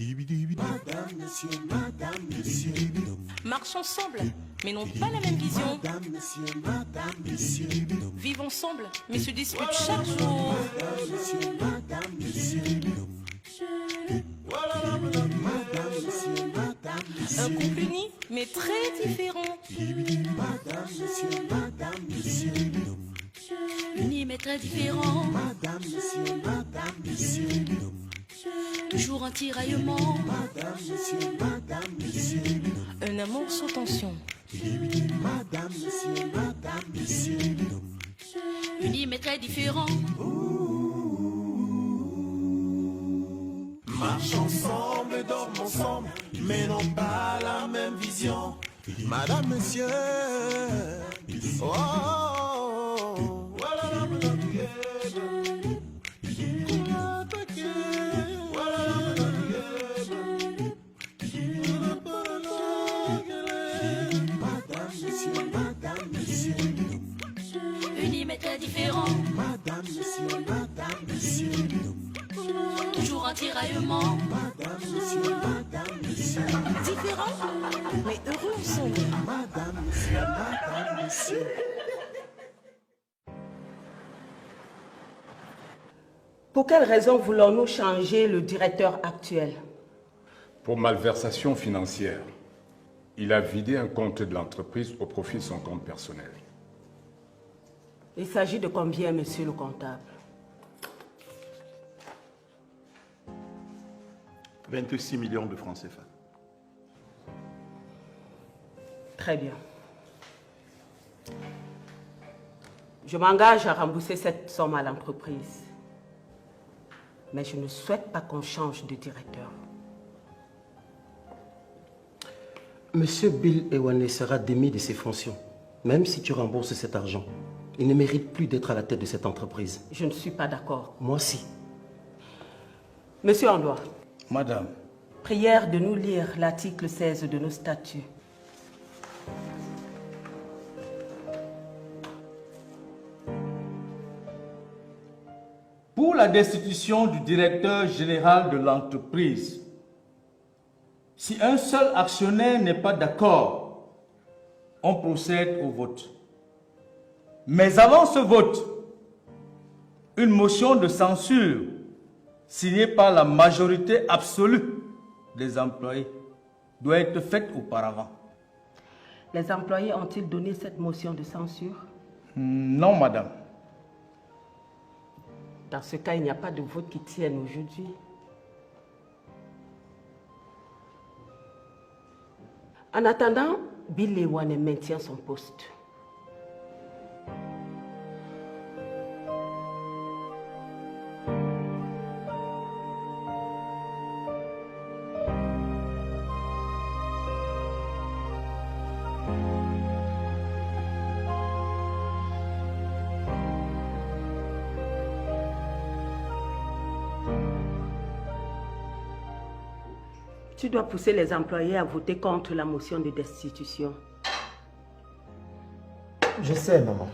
Madame, monsieur, madame, monsieur. Marchent ensemble, mais n'ont pas la même vision. Madame, monsieur, madame, monsieur. Vivent ensemble, mais se disputent chaque jour. Madame, monsieur, madame, monsieur. Madame, monsieur, madame, monsieur. Un couple uni, mais très différent. Madame, monsieur, madame, monsieur. Unis, mais très différent. Madame, monsieur, madame, monsieur. Toujours un tiraillement. Madame, monsieur, madame, monsieur. Un amour sous tension. Madame, monsieur, madame, monsieur. Unis, mais très différent. Marche ensemble, dorment ensemble, mais n'ont pas la même vision. Madame, monsieur. Oh, voilà, madame. Madame, monsieur, madame, monsieur. Unis, mais très différent. Madame, monsieur, madame, monsieur. Toujours un tiraillement. Madame, monsieur, madame, monsieur. Différent, mais heureux ensemble. Madame, monsieur, madame, monsieur. Pour quelle raison voulons-nous changer le directeur actuel? Pour malversation financière. Il a vidé un compte de l'entreprise au profit de son compte personnel. Il s'agit de combien, monsieur le comptable? 26 millions de francs CFA. Très bien. Je m'engage à rembourser cette somme à l'entreprise. Mais je ne souhaite pas qu'on change de directeur. Monsieur Bill Ewane sera démis de ses fonctions, même si tu rembourses cet argent. Il ne mérite plus d'être à la tête de cette entreprise. Je ne suis pas d'accord. Moi, si. Monsieur Andois, Madame, prière de nous lire l'article 16 de nos statuts. Pour la destitution du directeur général de l'entreprise, si un seul actionnaire n'est pas d'accord, on procède au vote. Mais avant ce vote, une motion de censure signée par la majorité absolue des employés doit être faite auparavant. Les employés ont-ils donné cette motion de censure? Non, madame. Dans ce cas, il n'y a pas de vote qui tienne aujourd'hui. En attendant, Bill Ewane maintient son poste. Tu dois pousser les employés à voter contre la motion de destitution. Je sais, maman.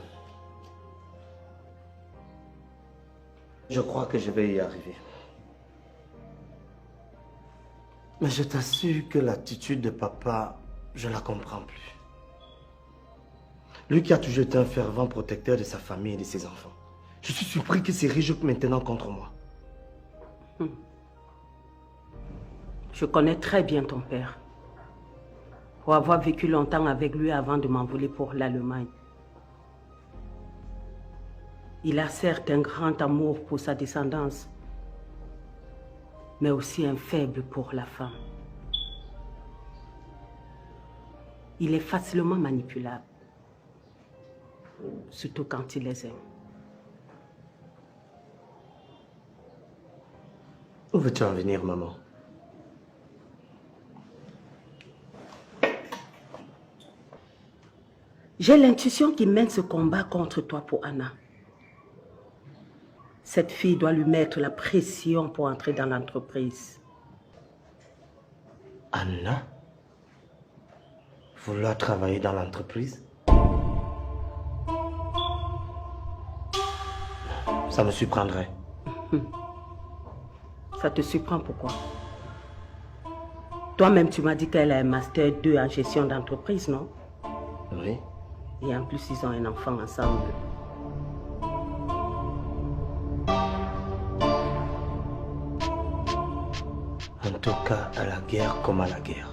Je crois que je vais y arriver. Mais je t'assure que l'attitude de papa, je ne la comprends plus. Lui qui a toujours été un fervent protecteur de sa famille et de ses enfants. Je suis surpris qu'il se réjoute maintenant contre moi. Je connais très bien ton père. Pour avoir vécu longtemps avec lui avant de m'envoler pour l'Allemagne. Il a certes un grand amour pour sa descendance, mais aussi un faible pour la femme. Il est facilement manipulable, surtout quand il les aime. Où veux-tu en venir, maman? J'ai l'intuition qu'il mène ce combat contre toi pour Anna. Cette fille doit lui mettre la pression pour entrer dans l'entreprise. Anna? Vouloir travailler dans l'entreprise? Ça me surprendrait. Ça te surprend pourquoi? Toi-même, tu m'as dit qu'elle a un master 2 en gestion d'entreprise, non? Oui. Et en plus, ils ont un enfant ensemble. En tout cas, à la guerre comme à la guerre.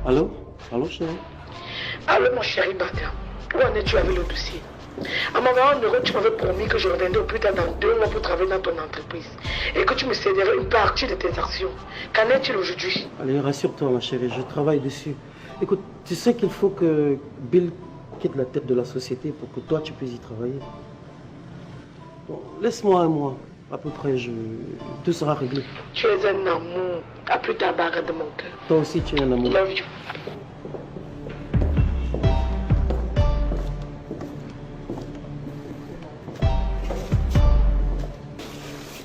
Allô? Allô, chérie? Allô, mon chéri Bata. Où en es-tu avec le dossier? À mon moment heureux, tu m'avais promis que je reviendrais au plus tard dans 2 mois pour travailler dans ton entreprise et que tu me céderais une partie de tes actions. Qu'en est-il aujourd'hui? Allez, rassure-toi, ma chérie, je travaille dessus. Écoute, tu sais qu'il faut que Bill quitte la tête de la société pour que toi, tu puisses y travailler. Bon, laisse-moi un mois, à peu près, tout sera réglé. Tu es un amour. À plus tard, barre de mon cœur. Toi aussi, tu es un amour. Love you.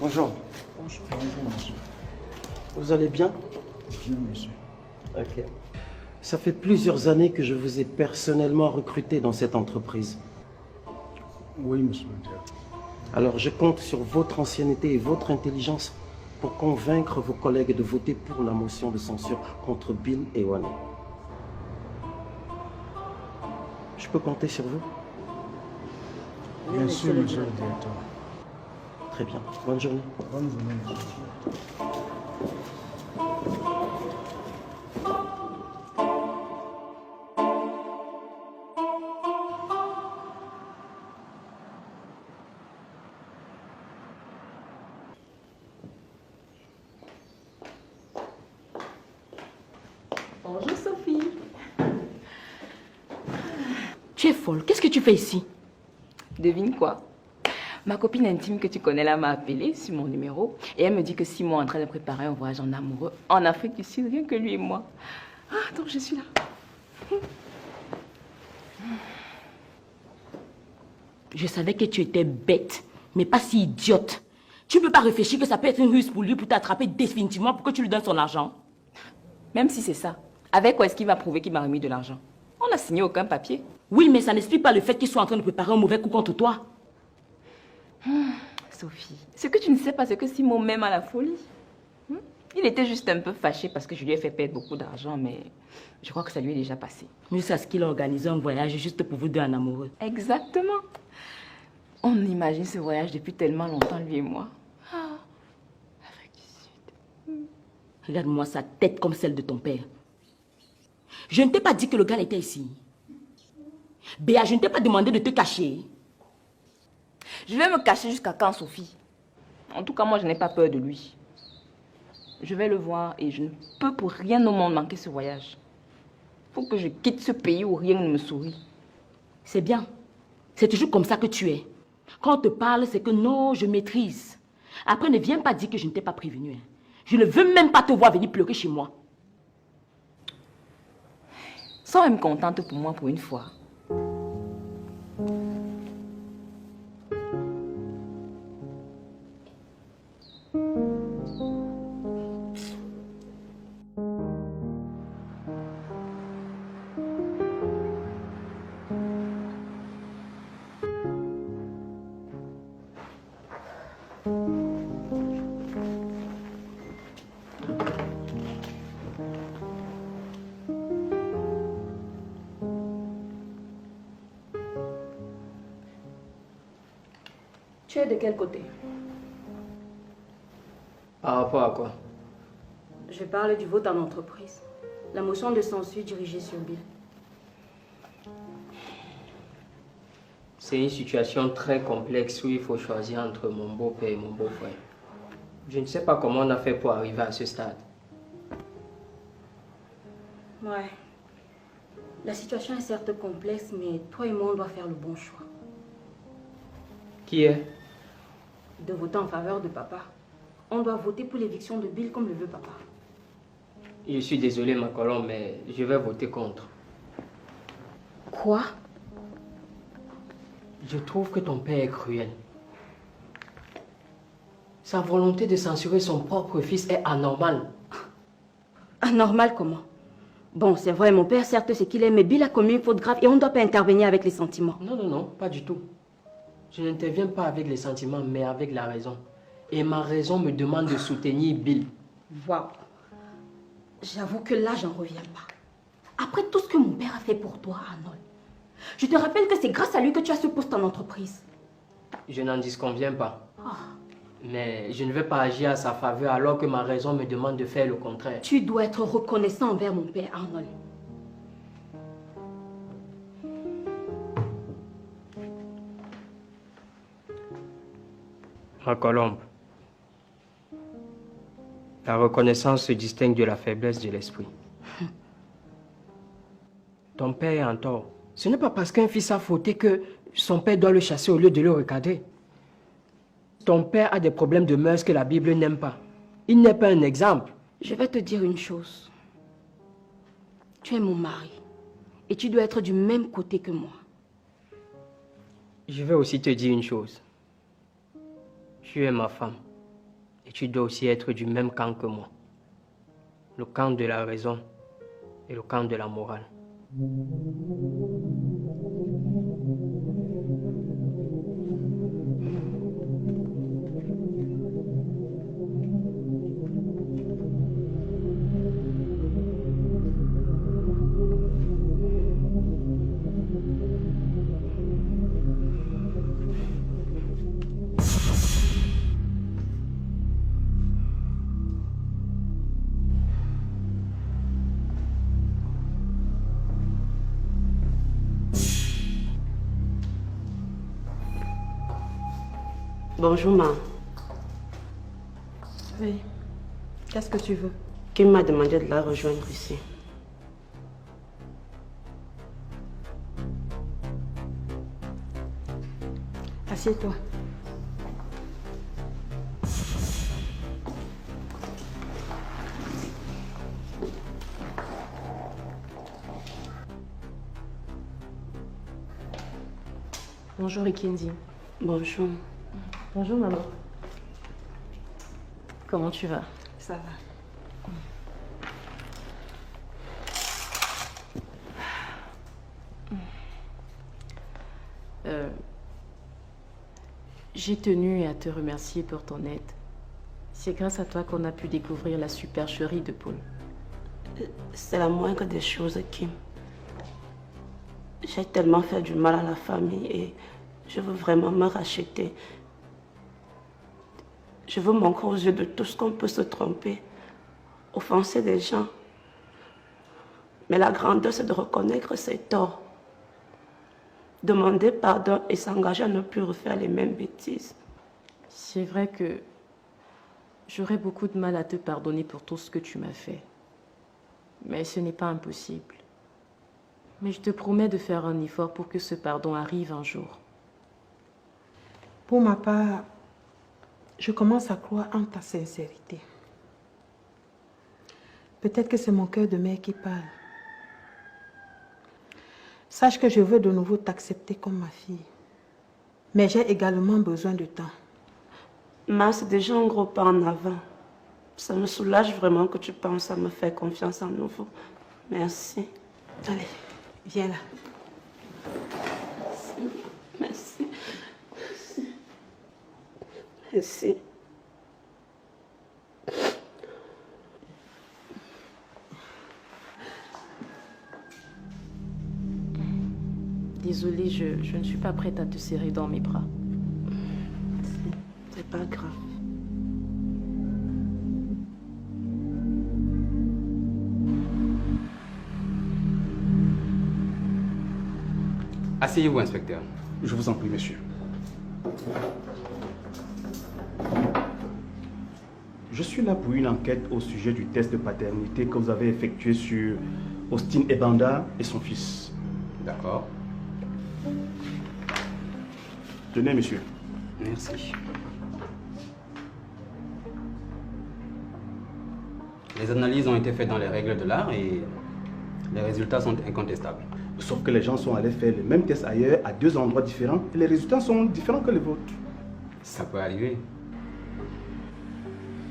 Bonjour. Bonjour. Bonjour, monsieur. Vous allez bien? Bien, monsieur. Ok. Ça fait plusieurs années que je vous ai personnellement recruté dans cette entreprise. Oui, monsieur le directeur. Alors je compte sur votre ancienneté et votre intelligence pour convaincre vos collègues de voter pour la motion de censure contre Bill Ewane. Je peux compter sur vous? Bien sûr, monsieur le directeur. Très bien. Bonne journée. Bonne journée, monsieur. Bonjour Sophie. Tu es folle, qu'est-ce que tu fais ici? Devine quoi? Ma copine intime que tu connais là m'a appelé sur mon numéro et elle me dit que Simon est en train de préparer un voyage en amoureux en Afrique du Sud, rien que lui et moi. Ah, donc je suis là. Je savais que tu étais bête, mais pas si idiote. Tu ne peux pas réfléchir que ça peut être une ruse pour lui pour t'attraper définitivement pour que tu lui donnes son argent. Même si c'est ça, avec quoi est-ce qu'il va prouver qu'il m'a remis de l'argent? On n'a signé aucun papier. Oui, mais ça n'explique pas le fait qu'il soit en train de préparer un mauvais coup contre toi. Sophie, ce que tu ne sais pas, c'est que Simon m'aime à la folie. Il était juste un peu fâché parce que je lui ai fait perdre beaucoup d'argent, mais je crois que ça lui est déjà passé. Jusqu'à ce qu'il a organisé un voyage juste pour vous deux en amoureux. Exactement. On imagine ce voyage depuis tellement longtemps, lui et moi. Ah, Afrique du Sud. Regarde-moi sa tête comme celle de ton père. Je ne t'ai pas dit que le gars était ici. Béa, je ne t'ai pas demandé de te cacher. Je vais me cacher jusqu'à quand, Sophie? En tout cas, moi, je n'ai pas peur de lui. Je vais le voir et je ne peux pour rien au monde manquer ce voyage. Il faut que je quitte ce pays où rien ne me sourit. C'est bien. C'est toujours comme ça que tu es. Quand on te parle, c'est que non, je maîtrise. Après, ne viens pas dire que je ne t'ai pas prévenu. Hein. Je ne veux même pas te voir venir pleurer chez moi. Sois même contente pour moi pour une fois. Tu es de quel côté? Par rapport à quoi? Je parle du vote en entreprise. La motion de censure dirigée sur Bill. C'est une situation très complexe où il faut choisir entre mon beau-père et mon beau-frère. Je ne sais pas comment on a fait pour arriver à ce stade. Ouais. La situation est certes complexe, mais toi et moi, on doit faire le bon choix. Qui est? De voter en faveur de papa. On doit voter pour l'éviction de Bill comme le veut papa. Je suis désolé, ma Colombe, mais je vais voter contre. Quoi? Je trouve que ton père est cruel. Sa volonté de censurer son propre fils est anormale. Anormal comment? Bon, c'est vrai, mon père, certes, c'est qu'il est, mais Bill a commis une faute grave et on ne doit pas intervenir avec les sentiments. Non, non, non, pas du tout. Je n'interviens pas avec les sentiments, mais avec la raison. Et ma raison me demande de soutenir Bill. Waouh. J'avoue que là, j'en reviens pas. Après tout ce que mon père a fait pour toi, Arnold, je te rappelle que c'est grâce à lui que tu as ce poste en entreprise. Je n'en disconviens pas. Ah. Mais je ne vais pas agir à sa faveur alors que ma raison me demande de faire le contraire. Tu dois être reconnaissant envers mon père, Arnold. Ma Colombe, la reconnaissance se distingue de la faiblesse de l'esprit. Ton père est en tort. Ce n'est pas parce qu'un fils a fauté que son père doit le chasser au lieu de le recadrer. Ton père a des problèmes de mœurs que la Bible n'aime pas. Il n'est pas un exemple. Je vais te dire une chose. Tu es mon mari. Et tu dois être du même côté que moi. Je vais aussi te dire une chose. Tu es ma femme. Et tu dois aussi être du même camp que moi. Le camp de la raison et le camp de la morale. Bonjour, ma. Oui. Qu'est-ce que tu veux? Kim m'a demandé de la rejoindre ici. Assieds-toi. Bonjour, Ekendi. Bonjour. Bonjour, maman. Comment tu vas? Ça va. J'ai tenu à te remercier pour ton aide. C'est grâce à toi qu'on a pu découvrir la supercherie de Paul. C'est la moindre des choses, Kim. J'ai tellement fait du mal à la famille et je veux vraiment me racheter. Je veux manquer aux yeux de tous qu'on peut se tromper, offenser des gens. Mais la grandeur, c'est de reconnaître ses torts, demander pardon et s'engager à ne plus refaire les mêmes bêtises. C'est vrai que j'aurais beaucoup de mal à te pardonner pour tout ce que tu m'as fait. Mais ce n'est pas impossible. Mais je te promets de faire un effort pour que ce pardon arrive un jour. Pour ma part, je commence à croire en ta sincérité. Peut-être que c'est mon cœur de mère qui parle. Sache que je veux de nouveau t'accepter comme ma fille. Mais j'ai également besoin de temps. Ma, c'est déjà un gros pas en avant. Ça me soulage vraiment que tu penses à me faire confiance à nouveau. Merci. Allez, viens là. Merci. Merci. Merci. Désolée, je ne suis pas prête à te serrer dans mes bras. C'est pas grave. Asseyez-vous, inspecteur. Je vous en prie, monsieur. Je suis là pour une enquête au sujet du test de paternité que vous avez effectué sur Austin Ebanda et son fils. D'accord. Tenez, monsieur. Merci. Les analyses ont été faites dans les règles de l'art et les résultats sont incontestables. Sauf que les gens sont allés faire les mêmes tests ailleurs, à 2 endroits différents, et les résultats sont différents que les vôtres. Ça peut arriver.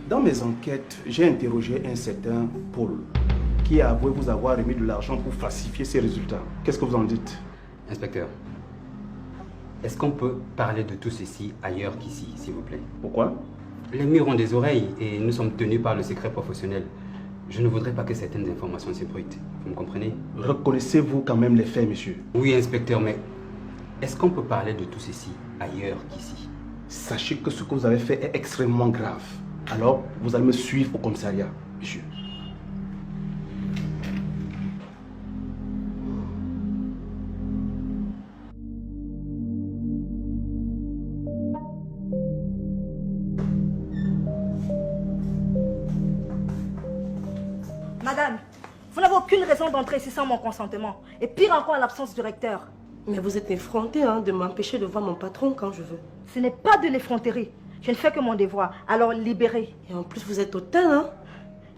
Dans mes enquêtes, j'ai interrogé un certain Paul, qui a avoué vous avoir remis de l'argent pour falsifier ses résultats. Qu'est-ce que vous en dites? Inspecteur, est-ce qu'on peut parler de tout ceci ailleurs qu'ici, s'il vous plaît? Pourquoi? Les murs ont des oreilles et nous sommes tenus par le secret professionnel. Je ne voudrais pas que certaines informations s'ébruitent. Vous me comprenez? Reconnaissez-vous quand même les faits, monsieur? Oui, inspecteur, mais est-ce qu'on peut parler de tout ceci ailleurs qu'ici? Sachez que ce que vous avez fait est extrêmement grave. Alors, vous allez me suivre au commissariat, monsieur. Madame, vous n'avez aucune raison d'entrer ici sans mon consentement. Et pire encore, à l'absence du recteur. Mais vous êtes effronté de m'empêcher de voir mon patron quand je veux. Ce n'est pas de l'effronterie. Je ne fais que mon devoir. Alors libérez. Et en plus, vous êtes hôtel,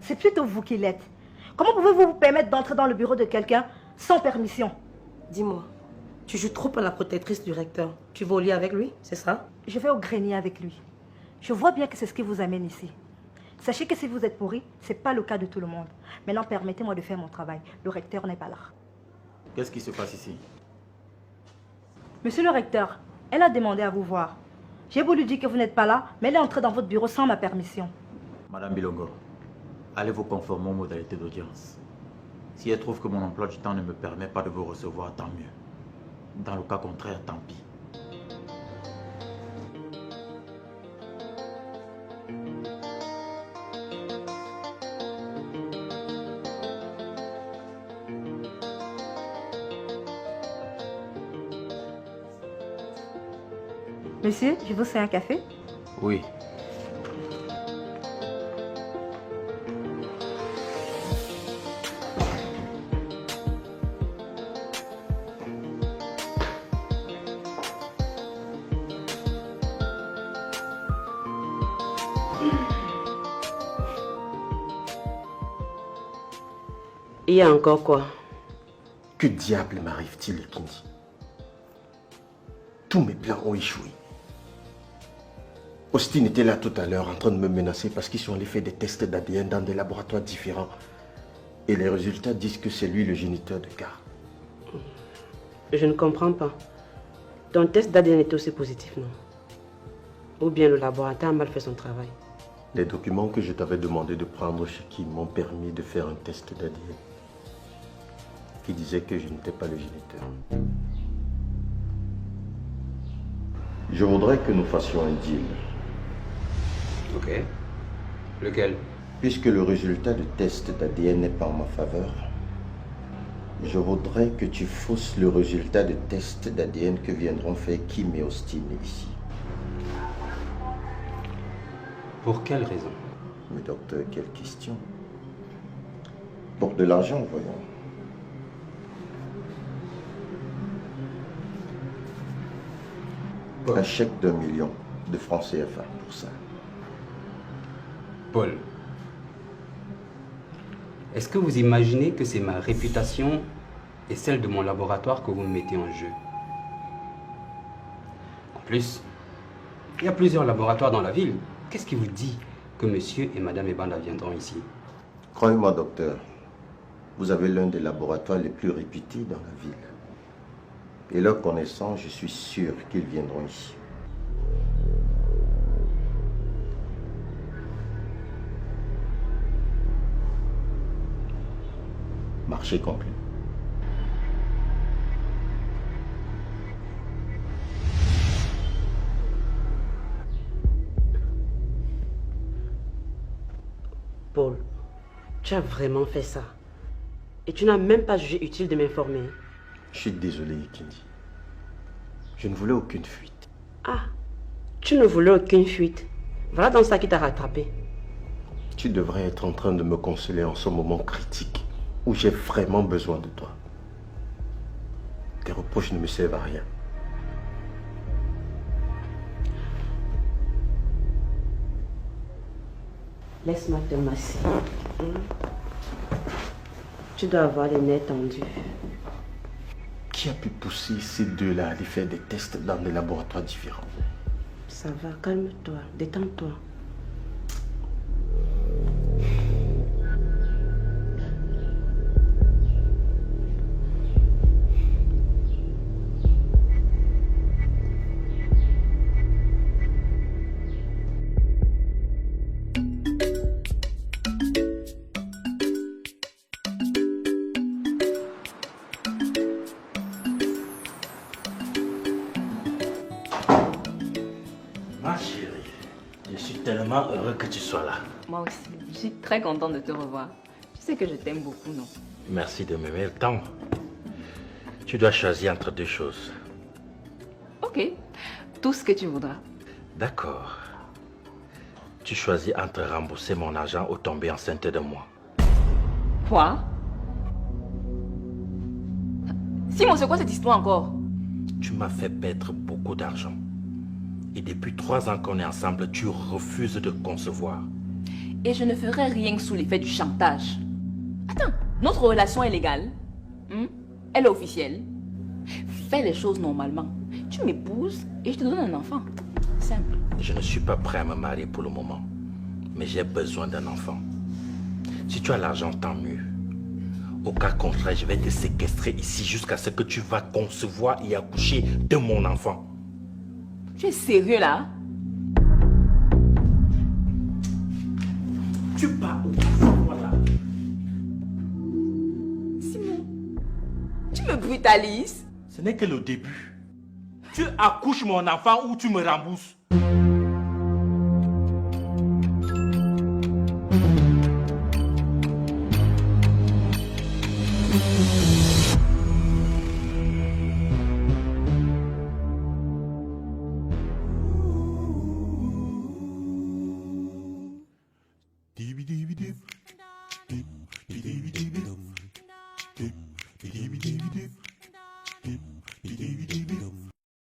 C'est plutôt vous qui l'êtes. Comment pouvez-vous vous permettre d'entrer dans le bureau de quelqu'un sans permission? Dis-moi, tu joues trop à la protectrice du recteur. Tu vas au lit avec lui, c'est ça? Je vais au grenier avec lui. Je vois bien que c'est ce qui vous amène ici. Sachez que si vous êtes pourri, ce n'est pas le cas de tout le monde. Maintenant, permettez-moi de faire mon travail. Le recteur n'est pas là. Qu'est-ce qui se passe ici? Monsieur le recteur, elle a demandé à vous voir. J'ai voulu dire que vous n'êtes pas là, mais elle est entrée dans votre bureau sans ma permission. Madame Bilongo, allez vous conformer aux modalités d'audience. Si elle trouve que mon emploi du temps ne me permet pas de vous recevoir, tant mieux. Dans le cas contraire, tant pis. Monsieur, je vous sers un café? Oui. Il y a encore quoi? Que diable m'arrive-t-il, Kindi? Tous mes plans ont échoué. Austin était là tout à l'heure en train de me menacer parce qu'ils sont allés faire des tests d'ADN dans des laboratoires différents. Et les résultats disent que c'est lui le géniteur de Car. Je ne comprends pas. Ton test d'ADN est aussi positif, non? Ou bien le laboratoire a mal fait son travail? Les documents que je t'avais demandé de prendre chez qui m'ont permis de faire un test d'ADN qui disait que je n'étais pas le géniteur. Je voudrais que nous fassions un deal. Ok. Lequel? Puisque le résultat du test d'ADN n'est pas en ma faveur, je voudrais que tu fausses le résultat de test d'ADN que viendront faire Kim et Austin ici. Pour quelle raison? Mais docteur, quelle question? Pour de l'argent, voyons. Un chèque d'1 million de francs CFA pour ça. Paul, est-ce que vous imaginez que c'est ma réputation et celle de mon laboratoire que vous mettez en jeu? En plus, il y a plusieurs laboratoires dans la ville. Qu'est-ce qui vous dit que monsieur et madame Ebanda viendront ici? Croyez-moi, docteur, vous avez l'un des laboratoires les plus réputés dans la ville. Et leur connaissant, je suis sûr qu'ils viendront ici. Marché conclu. Paul, tu as vraiment fait ça. Et tu n'as même pas jugé utile de m'informer. Je suis désolé, Kindi. Je ne voulais aucune fuite. Ah, tu ne voulais aucune fuite. Voilà donc ça qui t'a rattrapé. Tu devrais être en train de me consoler en ce moment critique où j'ai vraiment besoin de toi. Tes reproches ne me servent à rien. Laisse-moi te masser. Tu dois avoir les nerfs tendus. Qui a pu pousser ces deux-là à aller faire des tests dans des laboratoires différents? Ça va, calme-toi, détends-toi. Ma chérie, je suis tellement heureux que tu sois là. Moi aussi, je suis très contente de te revoir. Tu sais que je t'aime beaucoup, non? Merci de m'aimer tant. Tu dois choisir entre deux choses. Ok, tout ce que tu voudras. D'accord. Tu choisis entre rembourser mon argent ou tomber enceinte de moi. Quoi? Simon, c'est quoi cette histoire encore? Tu m'as fait perdre beaucoup d'argent. Et depuis 3 ans qu'on est ensemble, tu refuses de concevoir. Et je ne ferai rien sous l'effet du chantage. Attends, notre relation est légale. Elle est officielle. Fais les choses normalement. Tu m'épouses et je te donne un enfant. Simple. Je ne suis pas prêt à me marier pour le moment. Mais j'ai besoin d'un enfant. Si tu as l'argent, tant mieux. Au cas contraire, je vais te séquestrer ici jusqu'à ce que tu vas concevoir et accoucher de mon enfant. Tu es sérieux là? Tu pars où? Voilà. Simon, tu me brutalises? Ce n'est que le début. Tu accouches mon enfant ou tu me rembourses.